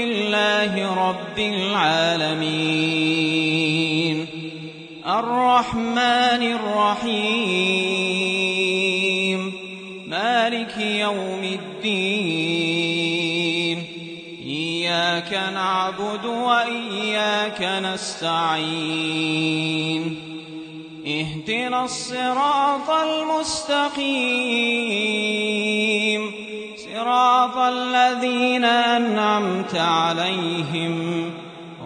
لله رب العالمين الرحمن الرحيم مالك يوم الدين إياك نعبد وإياك نستعين اهدنا الصراط المستقيم صراط الذين أنعمت عليهم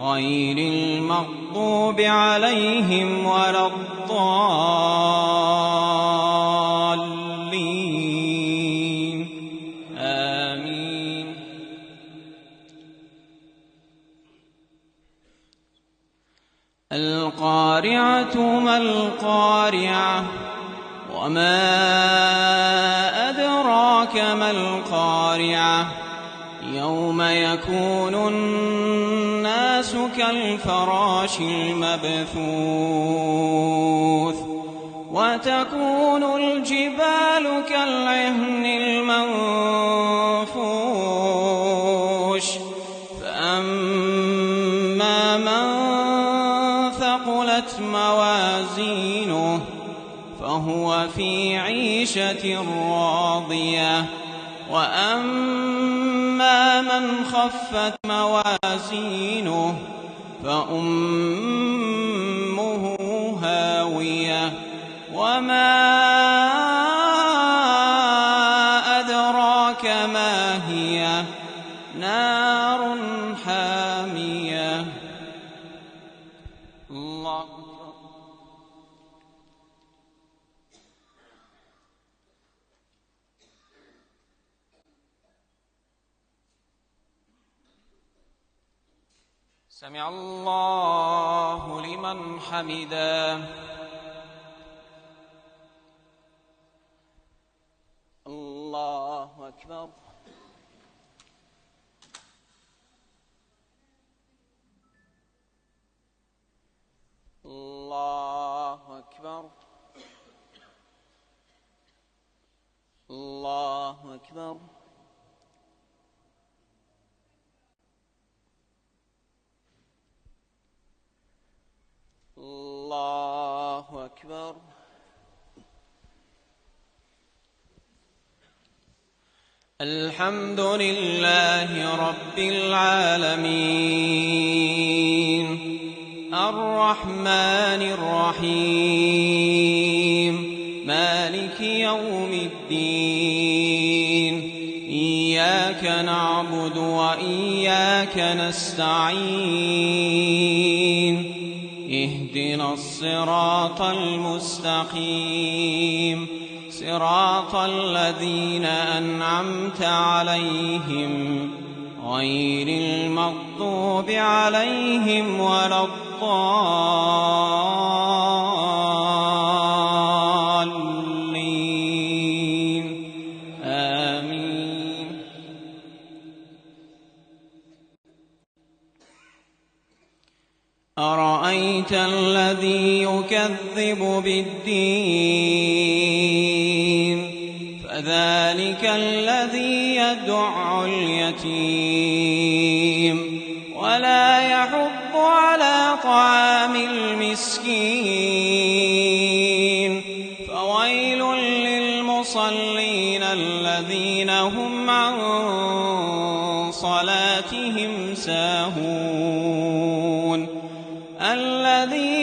غير المغضوب عليهم ولا الضالين آمين. القارعة ما القارعة وما أدراك ما القارعة يوم يكون الناس كالفراش المبثوث وتكون الجبال كالعهن المنفوش فأما من ثقلت موازينه فهو في عيشة راضية وأما من خفت موازينه فأمه هاوية وما أدراك ما هي نار حامية. الله سمع الله لمن حمده. الله أكبر. الله أكبر. الله أكبر. الله أكبر. الحمد لله رب العالمين الرحمن الرحيم مالك يوم الدين إياك نعبد وإياك نستعين اهدنا الصراط المستقيم صراط الذين أنعمت عليهم غير المغضوب عليهم ولا الضالين آمين. أرأيت الذي يكذب بالدين فذلك الذي يدع اليتيم ولا يحض على طعام المسكين فويل للمصلين الذين هم عن صلاتهم ساهون الذين